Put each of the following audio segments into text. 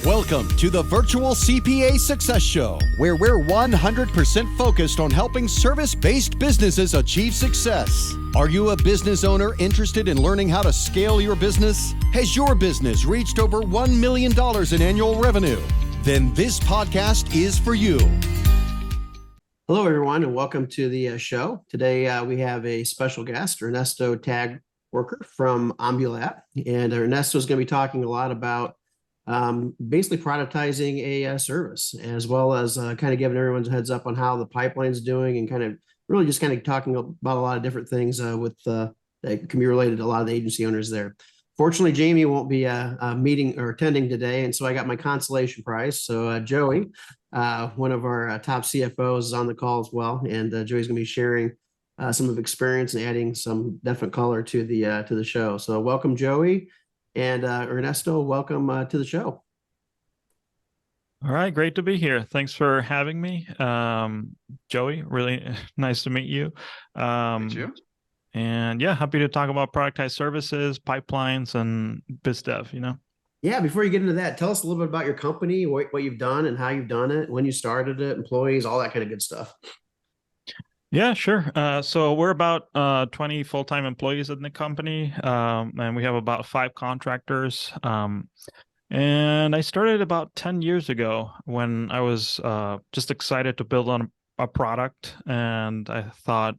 Welcome to the Virtual CPA Success Show, where we're 100% focused on helping service-based businesses achieve success. Are you a business owner interested in learning how to scale your business? Has your business reached over $1 million in annual revenue? Then this podcast is for you. Hello, everyone, and welcome to the show. Today, we have a special guest, Ernesto Tagwerker from OmbuLabs. And Ernesto is going to be talking a lot about basically productizing a service, as well as kind of giving everyone's a heads up on how the pipeline's doing, and kind of really just kind of talking about a lot of different things that can be related to a lot of the agency owners there. Fortunately, Jamie won't be meeting or attending today, and so I got my consolation prize. So Joey, one of our top CFOs, is on the call as well, and Joey's going to be sharing some of experience and adding some definite color to the show. So welcome, Joey. And Ernesto, welcome to the show. All right, great to be here. Thanks for having me. Joey, really nice to meet you. Meet you. And yeah, happy to talk about productized services, pipelines, and biz dev, Yeah, before you get into that, tell us a little bit about your company, what you've done and how you've done it, when you started it, employees, all that kind of good stuff. Yeah, sure. So we're about 20 full-time employees in the company, and we have about 5 contractors. And I started about 10 years ago when I was just excited to build on a product. And I thought,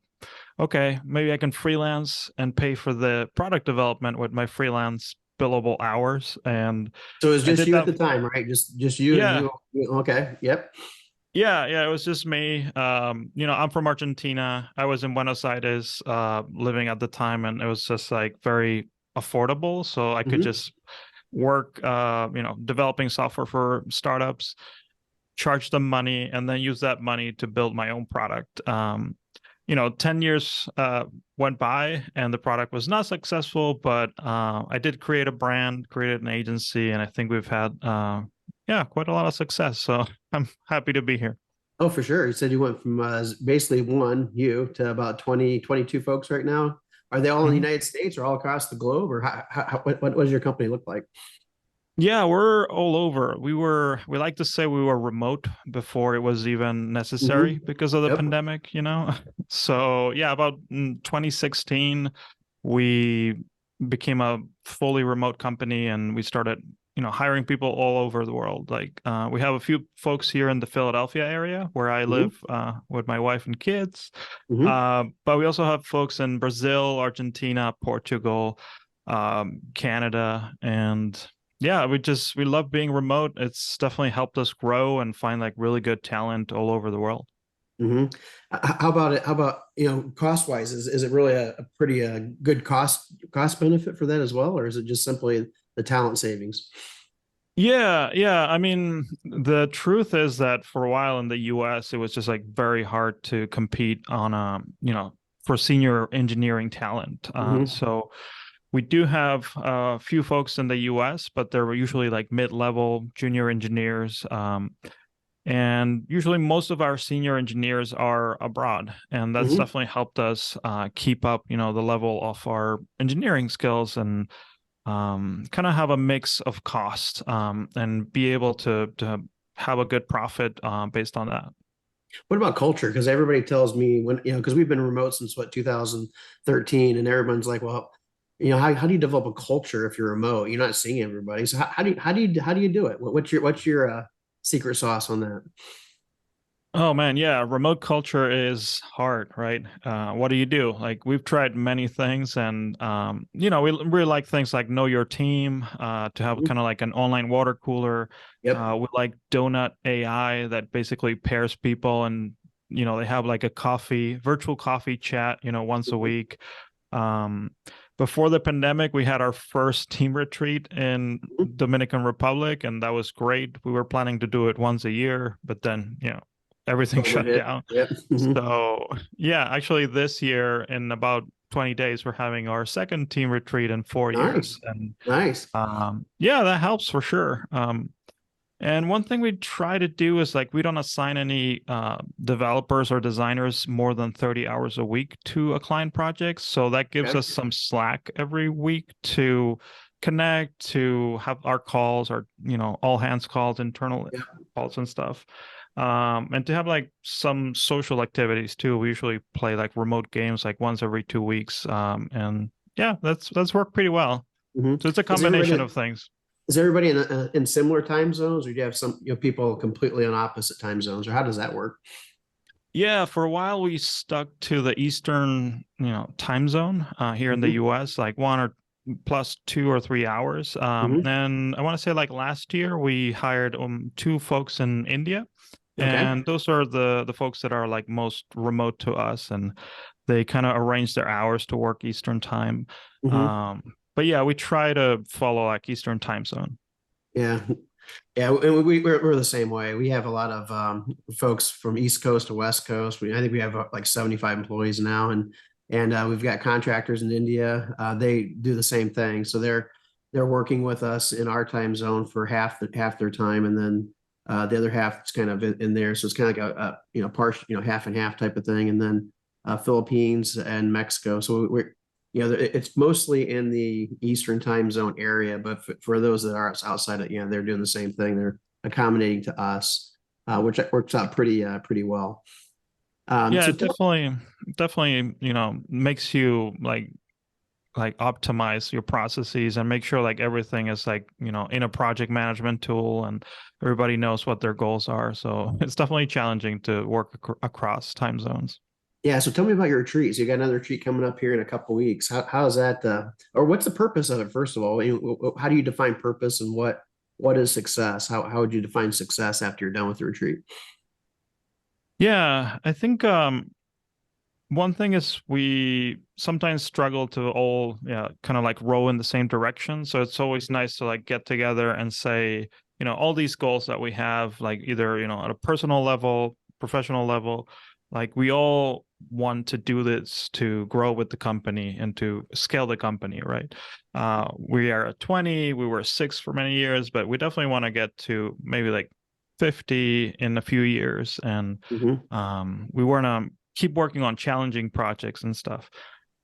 okay, maybe I can freelance and pay for the product development with my freelance billable hours. And so it was just you at the time, right? Just you. Yeah. You. Okay. Yep. Yeah, it was just me. I'm from Argentina. I was in Buenos Aires living at the time, and it was just like very affordable. So I could just work, developing software for startups, charge them money, and then use that money to build my own product. 10 years went by and the product was not successful, but I did create a brand, created an agency, and I think we've had quite a lot of success. So I'm happy to be here. Oh, for sure. You said you went from basically you to about 20, 22 folks right now. Are they all in the United States or all across the globe, or what does your company look like? Yeah, we're all over. We like to say we were remote before it was even necessary because of the pandemic, So yeah, about 2016, we became a fully remote company, and we started hiring people all over the world. Like we have a few folks here in the Philadelphia area where I live with my wife and kids. But we also have folks in Brazil, Argentina, Portugal, Canada. And yeah, we love being remote. It's definitely helped us grow and find like really good talent all over the world. How about cost wise? Is it really a pretty good cost benefit for that as well, or is it just simply the talent savings? Yeah. I mean, the truth is that for a while in the US, it was just like very hard to compete on for senior engineering talent. So we do have a few folks in the US, but they're usually like mid-level junior engineers. And usually most of our senior engineers are abroad, and that's definitely helped us keep up, the level of our engineering skills, and kind of have a mix of cost and be able to have a good profit based on that. What about culture? Because everybody tells me because we've been remote since 2013, and everyone's like, well, how do you develop a culture if you're remote? You're not seeing everybody. So how do you do it? What's your secret sauce on that? Oh man, yeah, remote culture is hard, right? What do you do? Like we've tried many things, and we really like things like know your team, to have kind of like an online water cooler. We like Donut AI that basically pairs people, and they have like a virtual coffee chat, once a week. Before the pandemic, we had our first team retreat in Dominican Republic, and that was great. We were planning to do it once a year, but then, everything shut down. So yeah, actually this year in about 20 days, we're having our second team retreat in 4 years. And nice. Yeah, that helps for sure. And one thing we try to do is like we don't assign any developers or designers more than 30 hours a week to a client project. So that gives us some slack every week to connect, to have our calls, our all hands calls, internal Yeah. calls and stuff, and to have like some social activities too. We usually play like remote games like once every 2 weeks, and yeah, that's worked pretty well. Mhm. So it's a Is combination of things. everybody in similar time zones, or do you have some people completely on opposite time zones, or how does that work? Yeah, for a while we stuck to the Eastern, time zone here in the Hmm. US, like 1 or +2 or 3 hours. Hmm. And I want to say like last year we hired 2 folks in India, Okay. and those are the folks that are like most remote to us, and they kind of arrange their hours to work Eastern time. Hmm. But yeah, we try to follow like Eastern time zone. Yeah. Yeah, and we're the same way. We have a lot of folks from East Coast to West Coast. I think we have like 75 employees now, and we've got contractors in India. They do the same thing, so they're working with us in our time zone for half their time, and then the other half is kind of in there. So it's kind of like a partial, half and half type of thing, and then Philippines and Mexico. So we're it's mostly in the Eastern time zone area, but for those that are outside of, they're doing the same thing. They're accommodating to us, which works out pretty well. Yeah, So it definitely, makes you like optimize your processes and make sure like everything is like, in a project management tool and everybody knows what their goals are. So it's definitely challenging to work across time zones. yeah, so tell me about your retreats. You got another retreat coming up here in a couple of weeks. How's that? Or what's the purpose of it? First of all, how do you define purpose, and what is success? How would you define success after you're done with the retreat? Yeah, I think one thing is we sometimes struggle to all, yeah, kind of like row in the same direction. So it's always nice to like get together and say, all these goals that we have, like either, at a personal level, professional level, like we all want to do this to grow with the company and to scale the company, right? We are at 20, we were 6 for many years, but we definitely want to get to maybe like 50 in a few years. And Hmm. we want to keep working on challenging projects and stuff.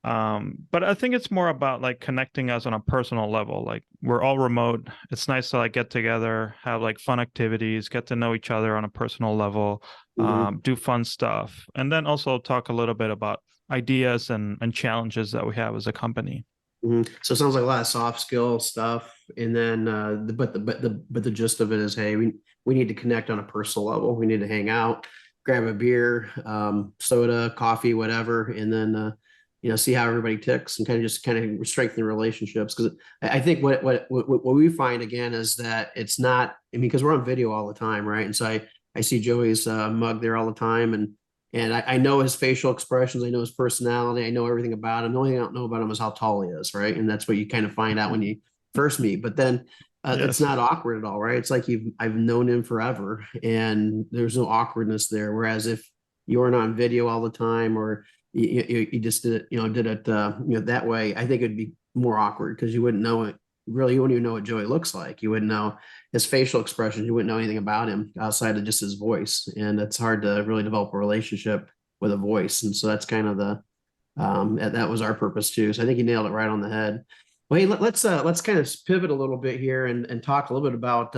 But I think it's more about like connecting us on a personal level. Like we're all remote. It's nice to like get together, have like fun activities, get to know each other on a personal level, Hmm. do fun stuff, and then also talk a little bit about ideas and challenges that we have as a company. So it sounds like a lot of soft skill stuff, and then but the gist of it is, hey, we need to connect on a personal level. We need to hang out, grab a beer, soda, coffee, whatever, and then see how everybody ticks, and kind of strengthen relationships. Because I think what we find again is that it's not. I mean, because we're on video all the time, right? And so I see Joey's mug there all the time, and I know his facial expressions. I know his personality. I know everything about him. The only thing I don't know about him is how tall he is, right? And that's what you kind of find out when you first meet. But then it's Yes. not awkward at all, right? It's like I've known him forever, and there's no awkwardness there. Whereas if you weren't on video all the time, or you just did it that way, I think it'd be more awkward because you wouldn't know it. Really, you wouldn't even know what Joey looks like. You wouldn't know his facial expressions. You wouldn't know anything about him outside of just his voice. And it's hard to really develop a relationship with a voice. And so that's kind of that was our purpose too. So I think you nailed it right on the head. Well, hey, let's kind of pivot a little bit here and talk a little bit about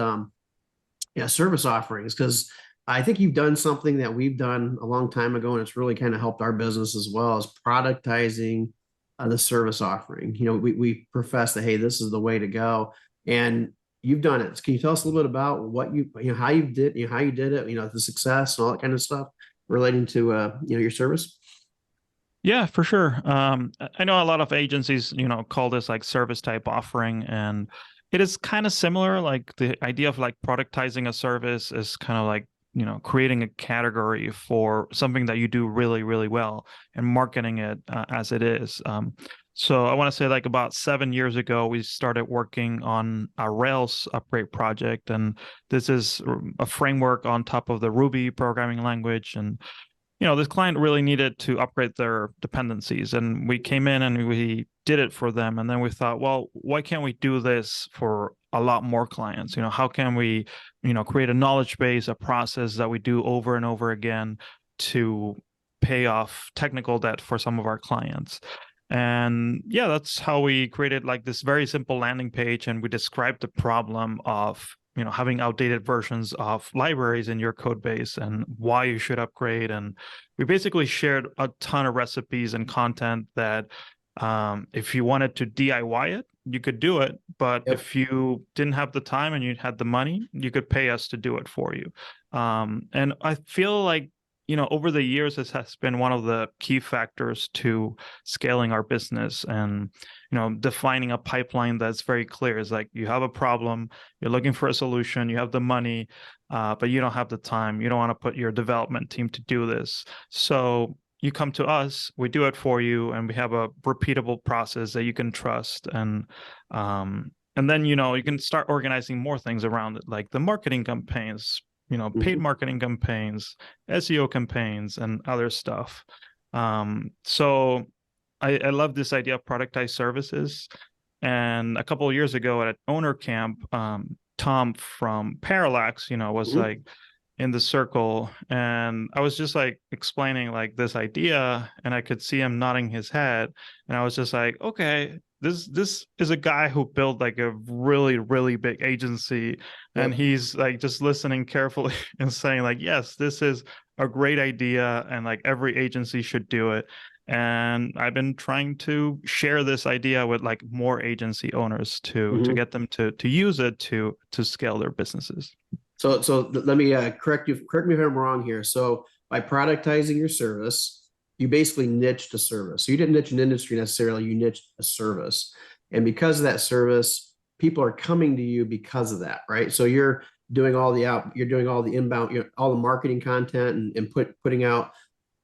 service offerings, because I think you've done something that we've done a long time ago, and it's really kind of helped our business as well, as productizing the service offering. We profess that, hey, this is the way to go, and you've done it. Can you tell us a little bit about what how you did, how you did it, the success and all that kind of stuff relating to your service? Yeah, for sure. I know a lot of agencies, call this like service type offering, and it is kind of similar. Like the idea of like productizing a service is kind of like, creating a category for something that you do really, really well and marketing it as it is. So I want to say like about 7 years ago, we started working on a Rails upgrade project, and this is a framework on top of the Ruby programming language. And this client really needed to upgrade their dependencies, and we came in and we did it for them. And then we thought, well, why can't we do this for a lot more clients? How can we, create a knowledge base, a process that we do over and over again to pay off technical debt for some of our clients? And yeah, that's how we created like this very simple landing page, and we described the problem of having outdated versions of libraries in your code base and why you should upgrade. And we basically shared a ton of recipes and content that if you wanted to DIY it, you could do it. But Yep. if you didn't have the time and you had the money, you could pay us to do it for you. And I feel like, over the years, this has been one of the key factors to scaling our business and, defining a pipeline that's very clear. It's like you have a problem, you're looking for a solution, you have the money, but you don't have the time. You don't want to put your development team to do this. So you come to us, we do it for you, and we have a repeatable process that you can trust. And then, you can start organizing more things around it, like the marketing campaigns, paid marketing campaigns, SEO campaigns, and other stuff. So I love this idea of productized services. And a couple of years ago at Owner Camp, Tom from Parallax, was like in the circle, and I was just like explaining like this idea, and I could see him nodding his head, and I was just like, okay, this is a guy who built like a really, really big agency, and he's like just listening carefully and saying like, yes, this is a great idea, and like every agency should do it. And I've been trying to share this idea with like more agency owners to get them to use it to scale their businesses. So let me correct me if I'm wrong here. So by productizing your service, you basically niched a service. So you didn't niche an industry necessarily, you niched a service. And because of that service, people are coming to you because of that, right? So you're doing all the inbound, all the marketing content and putting out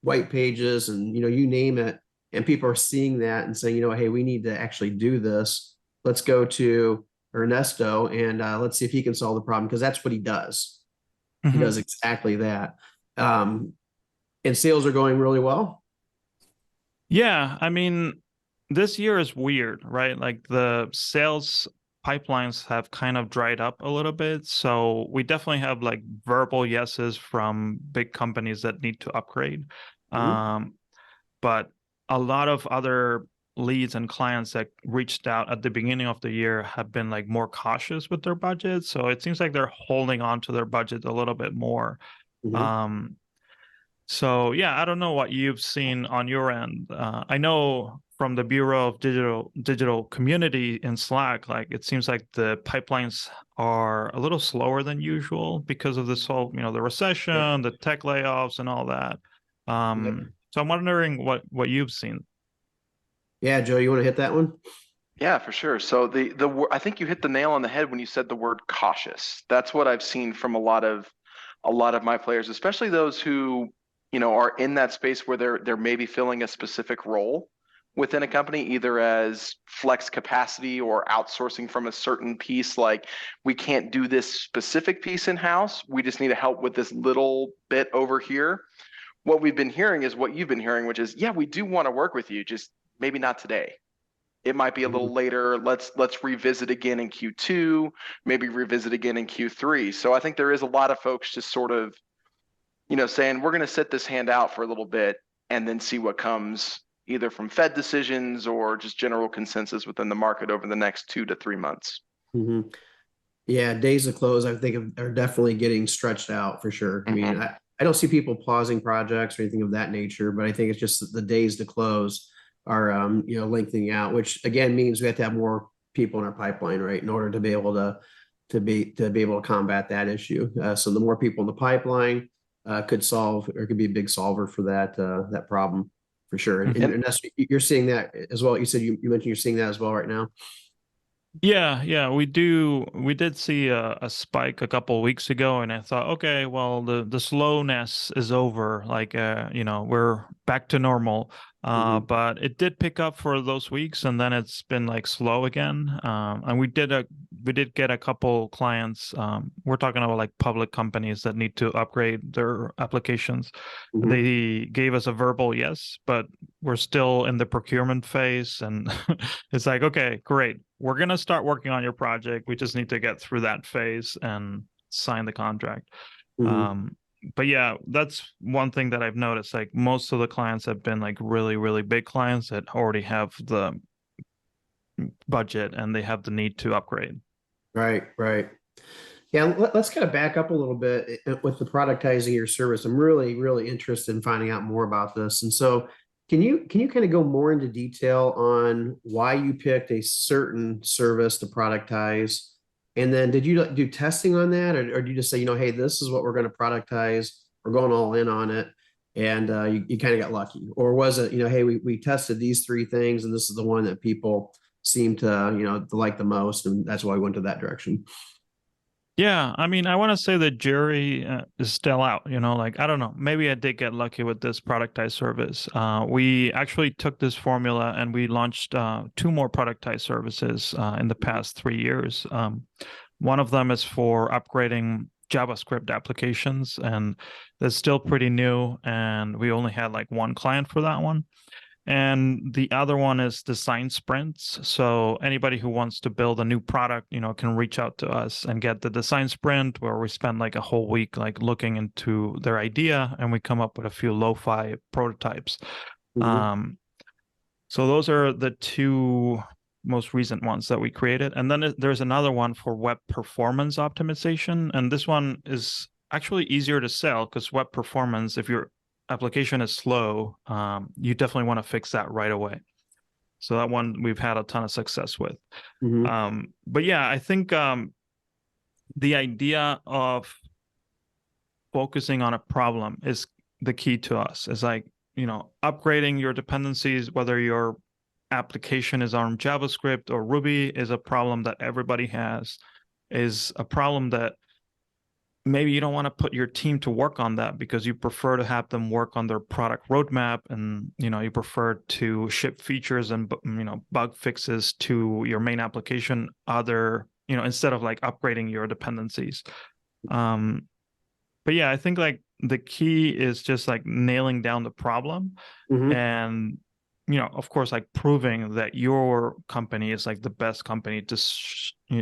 white pages and you name it. And people are seeing that and saying, hey, we need to actually do this. Let's go to Ernesto and let's see if he can solve the problem, because that's what he does. He does exactly that. And sales are going really well. Yeah, I mean, this year is weird, right? Like the sales pipelines have kind of dried up a little bit. So we definitely have like verbal yeses from big companies that need to upgrade. But a lot of other leads and clients that reached out at the beginning of the year have been like more cautious with their budget. So it seems like they're holding on to their budget a little bit more. So yeah, I don't know what you've seen on your end. I know from the Bureau of Digital Community in Slack, like it seems like the pipelines are a little slower than usual because of this whole, the recession, the tech layoffs, and all that. So I'm wondering what you've seen. Yeah, Joe, you want to hit that one? Yeah, for sure. So I think you hit the nail on the head when you said the word cautious. That's what I've seen from a lot of my players, especially those who, are in that space where they're maybe filling a specific role within a company, either as flex capacity or outsourcing from a certain piece. Like, we can't do this specific piece in-house. We just need to help with this little bit over here. What we've been hearing is what you've been hearing, which is, yeah, we do want to work with you, just maybe not today. It might be a little later. Let's revisit again in Q2, maybe revisit again in Q3. So I think there is a lot of folks just sort of, saying we're going to sit this hand out for a little bit and then see what comes, either from Fed decisions or just general consensus within the market over the next 2 to 3 months. Yeah, days to close, I think, are definitely getting stretched out for sure. I mean, I don't see people pausing projects or anything of that nature, but I think it's just the days to close are lengthening out, which again means we have to have more people in our pipeline, right, in order to be able to combat that issue. So the more people in the pipeline could solve, or could be a big solver for that problem for sure. And you're seeing that as well. You said you mentioned you're seeing that as well right now. Yeah, we did see a spike a couple of weeks ago, and I thought, okay, well, the slowness is over. Like, we're back to normal. But it did pick up for those weeks, and then it's been like slow again. And we did get a couple clients. We're talking about like public companies that need to upgrade their applications. They gave us a verbal yes, but we're still in the procurement phase, and it's like, okay, great. We're going to start working on your project. We just need to get through that phase and sign the contract. but yeah, that's one thing that I've noticed. Like most of the clients have been like really, really big clients that already have the budget and they have the need to upgrade. Right, right. Yeah, let's kind of back up a little bit with the productizing your service. I'm really, really interested in finding out more about this. And so, can you kind of go more into detail on why you picked a certain service to productize? And then did you do testing on that, or do you just say, hey, this is what we're going to productize. We're going all in on it, and you kind of got lucky, or was it, hey, we tested these three things, and this is the one that people seem to, to like the most, and that's why we went to that direction. Yeah, I mean, I want to say the jury is still out, like, I don't know, maybe I did get lucky with this productized service. We actually took this formula and we launched two more productized services in the past 3 years. One of them is for upgrading JavaScript applications, and that's still pretty new, and we only had like one client for that one. And the other one is design sprints. So anybody who wants to build a new product, can reach out to us and get the design sprint where we spend like a whole week like looking into their idea and we come up with a few lo-fi prototypes. Mhm. So those are the two most recent ones that we created. And then there's another one for web performance optimization. And this one is actually easier to sell because web performance, if you're application is slow, you definitely want to fix that right away. So that one we've had a ton of success with. But yeah, I think the idea of focusing on a problem is the key to us. It's like, upgrading your dependencies, whether your application is on JavaScript or Ruby, is a problem that everybody has, is a problem that maybe you don't want to put your team to work on that because you prefer to have them work on their product roadmap, and you prefer to ship features and bug fixes to your main application instead of like upgrading your dependencies. But yeah, I think like the key is just like nailing down the problem and of course, like proving that your company is like the best company to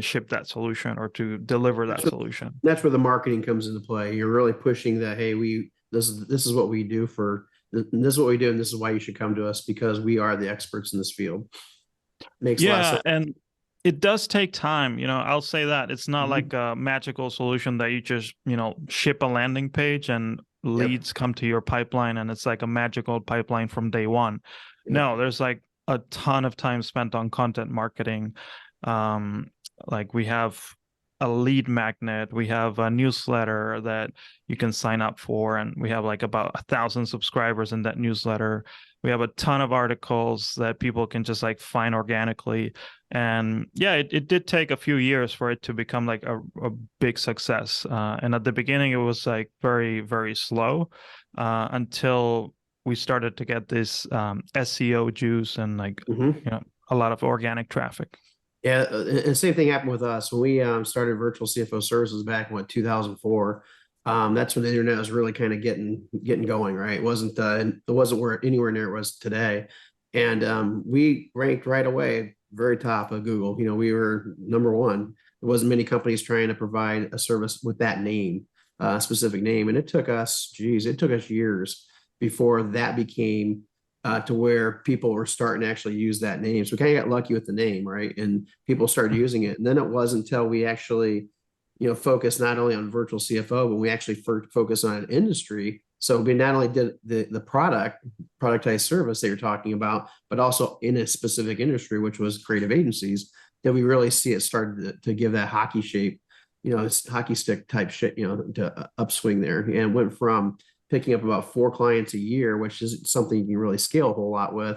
ship that solution or to deliver that solution. That's where the marketing comes into play. You're really pushing that, hey, this is what we do this is what we do, and this is why you should come to us because we are the experts in this field. Makes a lot of sense. And it does take time. I'll say that it's not like a magical solution that you just ship a landing page and leads come to your pipeline and it's like a magical pipeline from day one. No, there's like a ton of time spent on content marketing. Like we have a lead magnet, we have a newsletter that you can sign up for, and we have like about 1,000 subscribers in that newsletter. We have a ton of articles that people can just like find organically. And yeah, it did take a few years for it to become like a big success. And at the beginning, it was like very, very slow until we started to get this SEO juice and like a lot of organic traffic. Yeah, and same thing happened with us when we started Virtual CFO Services back in 2004. That's when the internet was really kind of getting going, right? It wasn't anywhere near it was today, and we ranked right away, very top of Google. We were number one. There wasn't many companies trying to provide a service with that name, specific name, and it took us years before that became to where people were starting to actually use that name. So we kind of got lucky with the name, right? And people started using it. And then it wasn't until we actually, focused not only on virtual CFO, but we actually focused on an industry. So we not only did the productized service that you're talking about, but also in a specific industry, which was creative agencies, that we really see it started to give that hockey shape, this hockey stick type shit, to upswing there, and went from picking up about 4 clients a year, which is something you can really scale a whole lot with,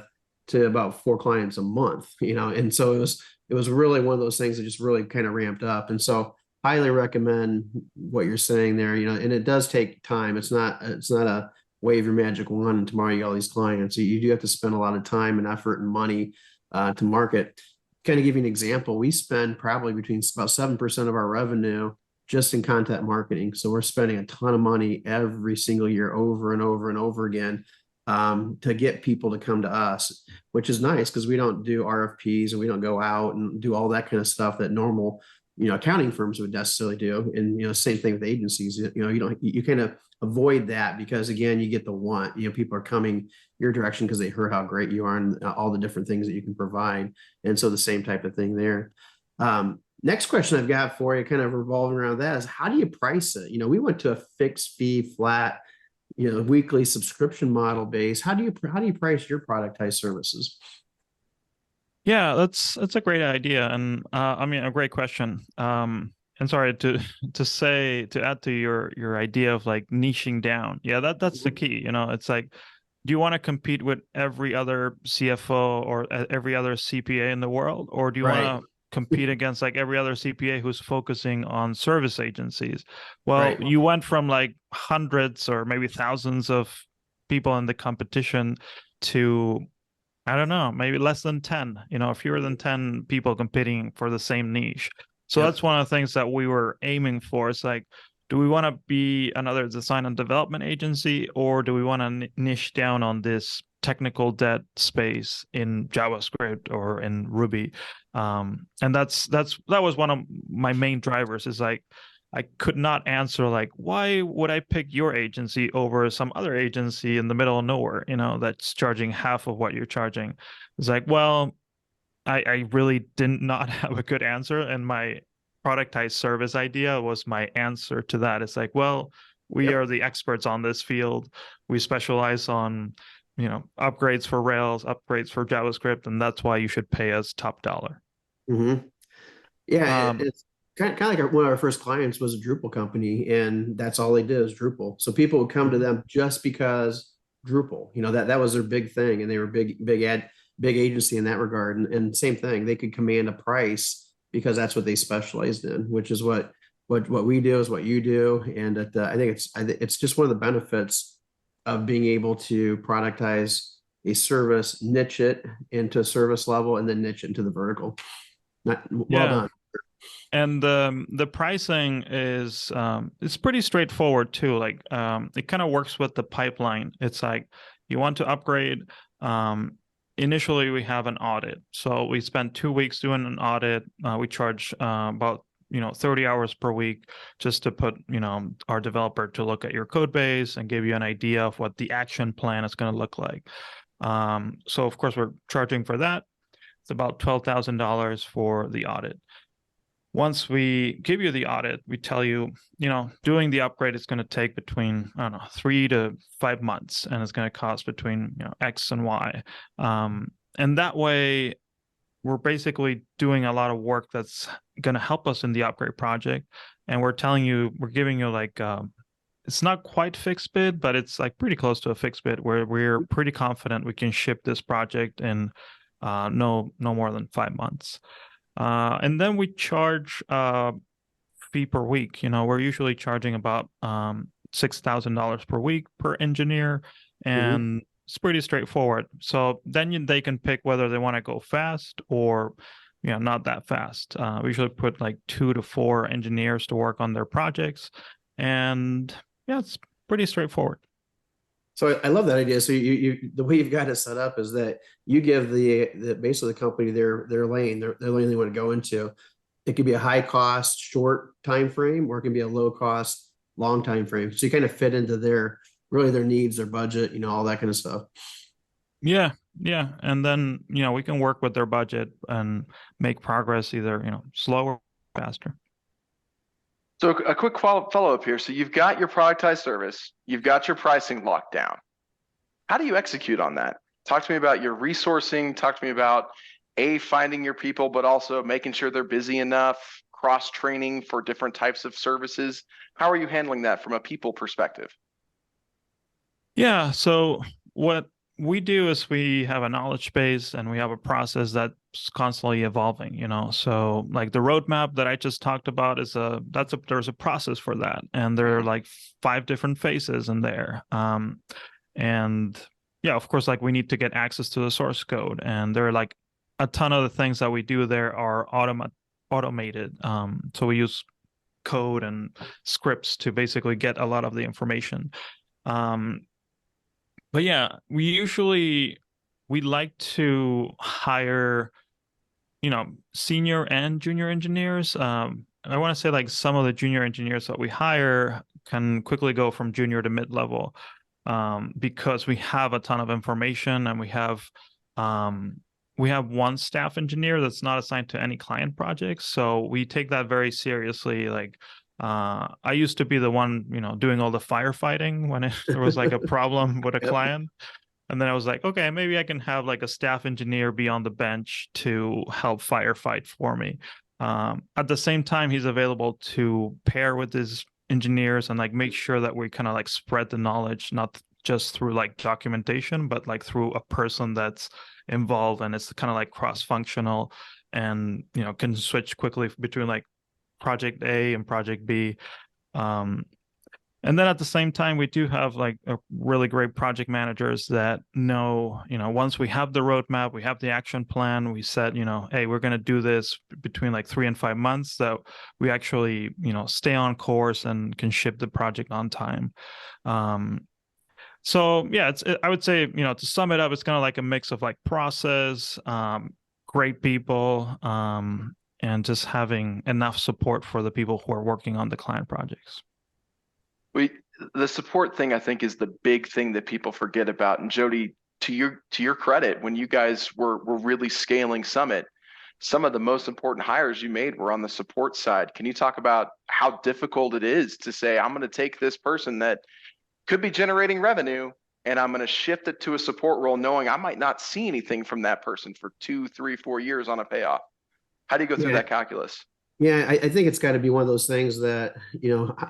to about 4 clients a month, and so it was really one of those things that just really kind of ramped up. And so highly recommend what you're saying there, and it does take time. It's not a wave your magic wand and tomorrow you got all these clients. You do have to spend a lot of time and effort and money to market. Kind of give you an example, we spend probably between about 7% of our revenue just in content marketing. So we're spending a ton of money every single year over and over and over again to get people to come to us, which is nice because we don't do RFPs and we don't go out and do all that kind of stuff that normal accounting firms would necessarily do. And, same thing with agencies, you kind of avoid that because again, you get the want, people are coming your direction because they heard how great you are and all the different things that you can provide. And so the same type of thing there. Next question I've got for you, kind of revolving around that, is how do you price it? We went to a fixed fee, flat, weekly subscription model base. How do you price your productized services? Yeah, that's a great idea, and I mean, a great question. And sorry to add to your idea of like niching down. Yeah, that's the key. It's like, do you want to compete with every other CFO or every other CPA in the world, or do you want to compete against like every other CPA who's focusing on service agencies? Well, you went from like hundreds or maybe thousands of people in the competition to, I don't know, maybe less than 10, fewer than 10 people competing for the same niche. So that's one of the things that we were aiming for. It's like, do we want to be another design and development agency, or do we want to niche down on this technical debt space in JavaScript or in Ruby? And that was one of my main drivers, is like, I could not answer like, why would I pick your agency over some other agency in the middle of nowhere, that's charging half of what you're charging? It's like, well, I really did not have a good answer. And my productized service idea was my answer to that. It's like, well, we are the experts on this field. We specialize on, upgrades for Rails, upgrades for JavaScript, and that's why you should pay us top dollar. Mm-hmm. Yeah, it's kind of like one of our first clients was a Drupal company, and that's all they did is Drupal. So people would come to them just because Drupal, that was their big thing, and they were big agency in that regard. And same thing, they could command a price because that's what they specialized in, which is what we do, is what you do. And I think it's just one of the benefits of being able to productize a service, niche it into a service level, and then niche it into the vertical. Well done. And the pricing is it's pretty straightforward too. Like it kind of works with the pipeline. It's like, you want to upgrade. Initially, we have an audit. So we spend 2 weeks doing an audit. We charge about 30 hours per week just to put our developer to look at your code base and give you an idea of what the action plan is going to look like. So of course, we're charging for that. It's about $12,000 for the audit. Once we give you the audit, we tell you, doing the upgrade is going to take between, 3 to 5 months, and it's going to cost between X and Y. And that way, we're basically doing a lot of work that's going to help us in the upgrade project. And we're giving you like, it's not quite fixed bid, but it's like pretty close to a fixed bid, where we're pretty confident we can ship this project in no more than 5 months. And then we charge fee per week. We're usually charging about $6,000 per week per engineer, and it's pretty straightforward. So then they can pick whether they want to go fast or not that fast. We usually put like 2 to 4 engineers to work on their projects, and it's pretty straightforward. So I love that idea. So you the way you've got it set up is that you give the basically the company their lane they want to go into. It could be a high cost short time frame, or it can be a low cost long time frame. So you kind of fit into their needs, their budget, all that kind of stuff. Yeah. And then we can work with their budget and make progress either slower or faster. So a quick follow-up here. So you've got your productized service, you've got your pricing locked down. How do you execute on that? Talk to me about your resourcing. Talk to me about finding your people, but also making sure they're busy enough, cross-training for different types of services. How are you handling that from a people perspective? Yeah, so what we do is we have a knowledge base, and we have a process that's constantly evolving, so like the roadmap that I just talked about there's a process for that, and there are like 5 different phases in there. And of course, like we need to get access to the source code, and there are like a ton of the things that we do there are automated. So we use code and scripts to basically get a lot of the information. But we like to hire senior and junior engineers. I want to say like some of the junior engineers that we hire can quickly go from junior to mid-level, because we have a ton of information, and we have one staff engineer that's not assigned to any client projects. So we take that very seriously. Like, I used to be the one, doing all the firefighting when there was like a problem with a Yep. client. And then I was like, okay, maybe I can have like a staff engineer be on the bench to help firefight for me. At the same time, he's available to pair with his engineers and like make sure that we kind of like spread the knowledge, not just through like documentation, but like through a person that's involved, and it's kind of like cross-functional, and can switch quickly between like project A and project B. And then at the same time, we do have like a really great project managers that know, once we have the roadmap, we have the action plan, we said, hey, we're going to do this between like 3 and 5 months, so we actually, stay on course and can ship the project on time. So yeah, I would say, to sum it up, it's kind of like a mix of like process, great people, and just having enough support for the people who are working on the client projects. The support thing, I think, is the big thing that people forget about. And Jody, to your credit, when you guys were really scaling Summit, some of the most important hires you made were on the support side. Can you talk about how difficult it is to say, I'm going to take this person that could be generating revenue and I'm going to shift it to a support role, knowing I might not see anything from that person for 2, 3, 4 years on a payoff? How do you go through that calculus? Yeah, I think it's got to be one of those things that,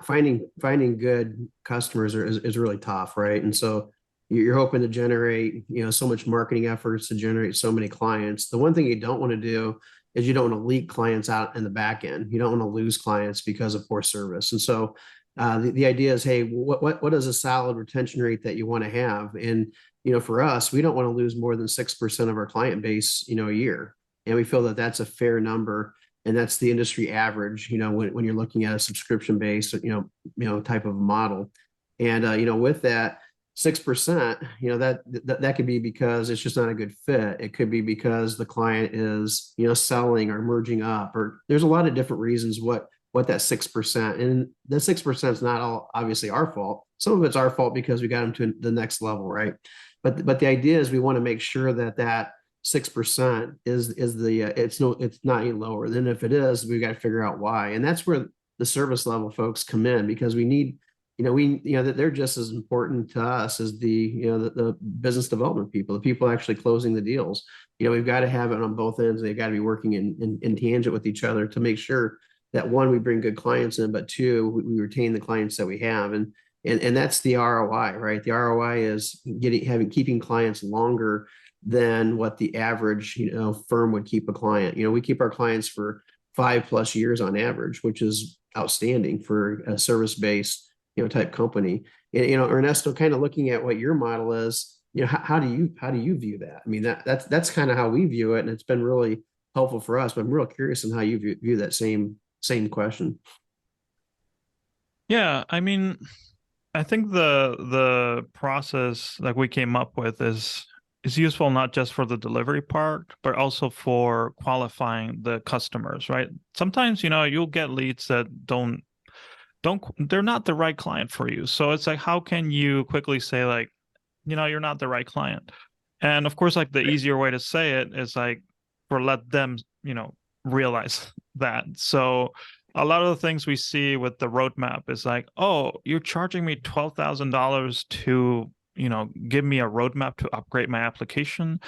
finding good customers is really tough, right? And so you're hoping to generate, so much marketing efforts to generate so many clients. The one thing you don't want to do is you don't want to leak clients out in the back end. You don't want to lose clients because of poor service. And so the idea is, hey, what is a solid retention rate that you want to have? And, for us, we don't want to lose more than 6% of our client base, a year. And we feel that that's a fair number. And that's the industry average, when you're looking at a subscription-based, type of model. And, with that 6%, that could be because it's just not a good fit. It could be because the client is, selling or merging up, or there's a lot of different reasons what that 6%, and the 6% is not all obviously our fault. Some of it's our fault because we got them to the next level, right? But the idea is we want to make sure that 6% is it's not any lower. Then if it is, we've got to figure out why. And that's where the service level folks come in, because we need, that they're just as important to us as the business development people, the people actually closing the deals. We've got to have it on both ends. They've got to be working in tangent with each other to make sure that, one, we bring good clients in, but two, we retain the clients that we have. And that's the ROI, right? The ROI is keeping clients longer than what the average, firm would keep a client. We keep our clients for 5+ years on average, which is outstanding for a service-based, type company. Ernesto, kind of looking at what your model is, how do you view that? I mean, that's kind of how we view it, and it's been really helpful for us. But I'm real curious on how you view that same question. Yeah, I mean, I think the process that we came up with is useful not just for the delivery part, but also for qualifying the customers, right? Sometimes, you'll get leads that they're not the right client for you. So it's like, how can you quickly say like, you're not the right client? And of course, like the easier way to say it is like, let them, realize that. So a lot of the things we see with the roadmap is like, oh, you're charging me $12,000 to give me a roadmap to upgrade my application.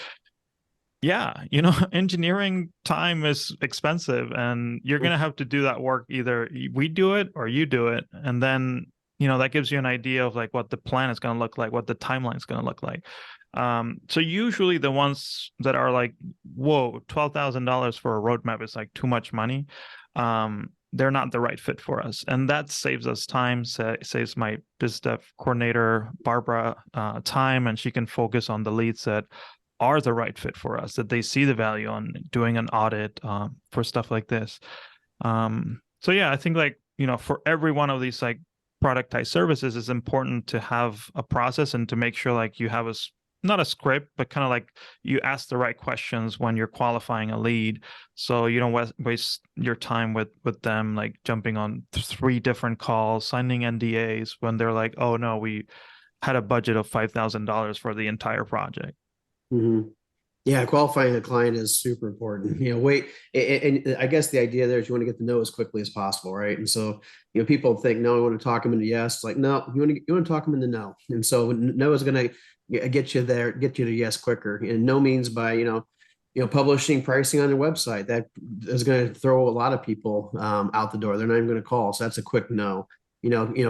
Yeah, engineering time is expensive, and you're going to have to do that work. Either we do it or you do it. And then, that gives you an idea of like what the plan is going to look like, what the timeline is going to look like. So usually the ones that are like, whoa, $12,000 for a roadmap is like too much money. They're not the right fit for us. And that saves us time, saves my biz dev coordinator, Barbara, time, and she can focus on the leads that are the right fit for us, that they see the value on doing an audit for stuff like this. So yeah, I think like, for every one of these like productized services, it's important to have a process and to make sure like you have not a script, but kind of like you ask the right questions when you're qualifying a lead, so you don't waste your time with them like jumping on 3 different calls, signing NDAs when they're like, oh no, we had a budget of $5,000 for the entire project. Mhm. Yeah, qualifying a client is super important. Wait, and I guess the idea there is you want to get the no as quickly as possible, right? And so, people think, no, I want to talk them into yes. Like, no, you want to talk them into no. And so no is going to get you there, get you to yes quicker. And no means by, publishing pricing on your website. That is going to throw a lot of people out the door. They're not even going to call. So that's a quick no.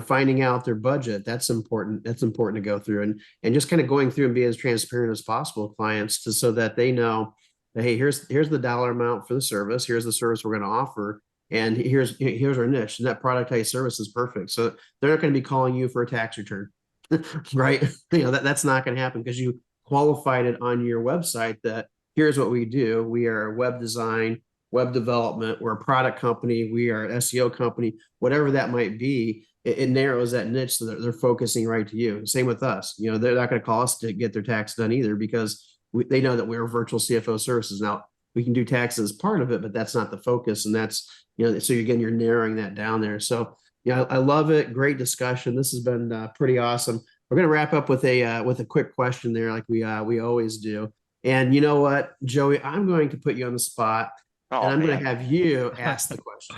Finding out their budget, that's important. That's important to go through and just kind of going through and be as transparent as possible with clients so that they know that, hey, here's the dollar amount for the service. Here's the service we're going to offer. And here's our niche. And that productized service is perfect. So they're not going to be calling you for a tax return, right? That's not going to happen because you qualified it on your website that here's what we do. We are web design, web development, we're a product company, we are an SEO company, whatever that might be, it narrows that niche so that they're focusing right to you. Same with us. They're not going to call us to get their tax done either because they know that we're virtual CFO services. Now, we can do taxes as part of it, but that's not the focus. And that's, so again, you're narrowing that down there. So, I love it. Great discussion. This has been pretty awesome. We're going to wrap up with a quick question there, like we always do. And you know what, Joey, I'm going to put you on the spot. And I'm going to have you ask the question.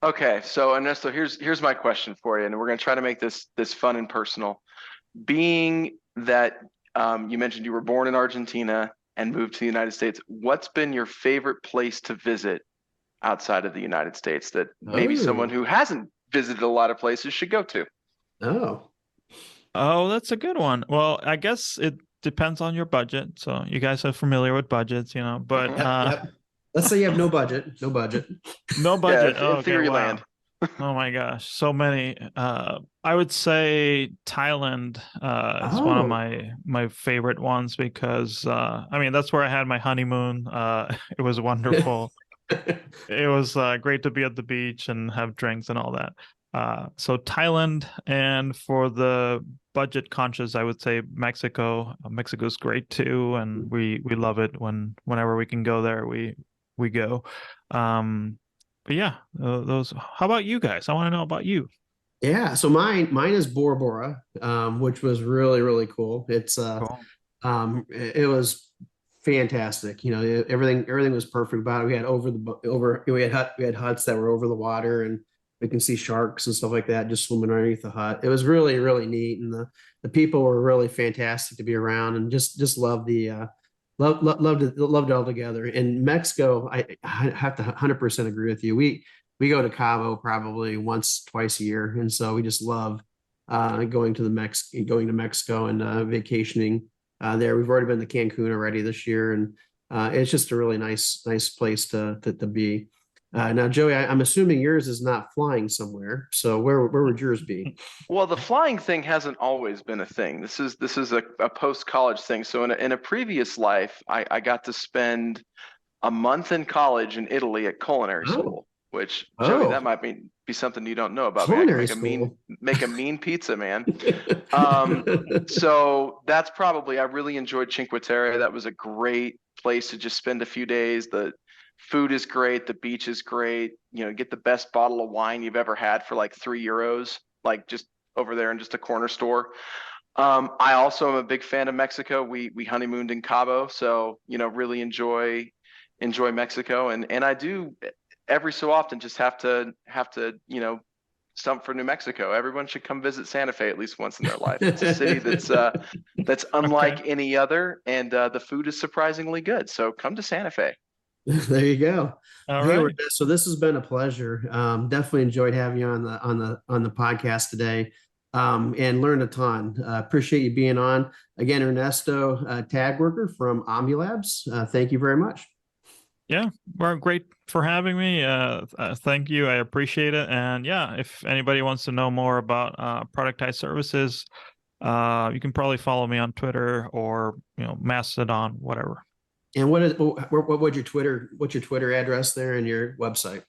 Okay, so Ernesto, here's my question for you, and we're going to try to make this fun and personal. Being that you mentioned you were born in Argentina and moved to the United States, what's been your favorite place to visit outside of the United States that maybe someone who hasn't visited a lot of places should go to? Oh, that's a good one. Well, I guess it depends on your budget. So you guys are familiar with budgets, but yep. Let's say you have no budget. No budget. Yeah, in theory land. Oh my gosh, so many. I would say Thailand is one of my favorite ones because that's where I had my honeymoon. It was wonderful. It was great to be at the beach and have drinks and all that. So Thailand, and for the budget conscious, I would say Mexico. Mexico's great too, and we love it whenever we can go there. We go. But yeah, those. How about you guys? I want to know about you. Yeah, so mine is Bora Bora, which was really, really cool. It's Cool. it was fantastic. Everything was perfect about it. We had we had huts that were over the water, and we can see sharks and stuff like that just swimming underneath the hut. It was really, really neat, and the people were really fantastic to be around, and just loved it all together. In Mexico, I have to 100% agree with you. We go to Cabo probably twice a year, and so we just love going to Mexico and vacationing there. We've already been to Cancun already this year, and it's just a really nice place to be. Now, Joey, I'm assuming yours is not flying somewhere. So where would yours be? Well, the flying thing hasn't always been a thing. This is a post-college thing. So in a previous life, I got to spend a month in college in Italy at culinary school, which, Joey, that might be something you don't know about. Culinary make a mean pizza, man. So that's probably, I really enjoyed Cinque Terre. That was a great place to just spend a few days. The food is great. The beach is great. Get the best bottle of wine you've ever had for like €3, like just over there in just a corner store. I also am a big fan of Mexico. We honeymooned in Cabo, so really enjoy Mexico, and I do every so often just have to stump for New Mexico. Everyone should come visit Santa Fe at least once in their life. It's a city that's unlike any other, and the food is surprisingly good. So come to Santa Fe. There you go. All right. So this has been a pleasure. Definitely enjoyed having you on the podcast today, and learned a ton. Appreciate you being on. Again, Ernesto Tagwerker from OmbuLabs. Thank you very much. Yeah, well, great for having me. Thank you. I appreciate it. And yeah, if anybody wants to know more about productized services, you can probably follow me on Twitter or Mastodon, whatever. And what's your Twitter address there and your website?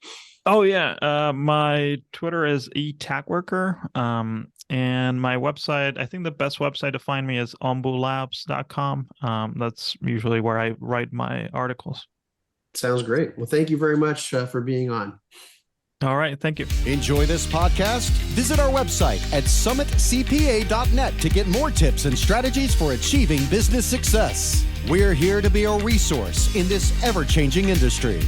Oh yeah, my Twitter is etagwerker. And my website, I think the best website to find me is OmbuLabs.com. That's usually where I write my articles. Sounds great. Well, thank you very much for being on. All right. Thank you. Enjoy this podcast? Visit our website at summitcpa.net to get more tips and strategies for achieving business success. We're here to be a resource in this ever-changing industry.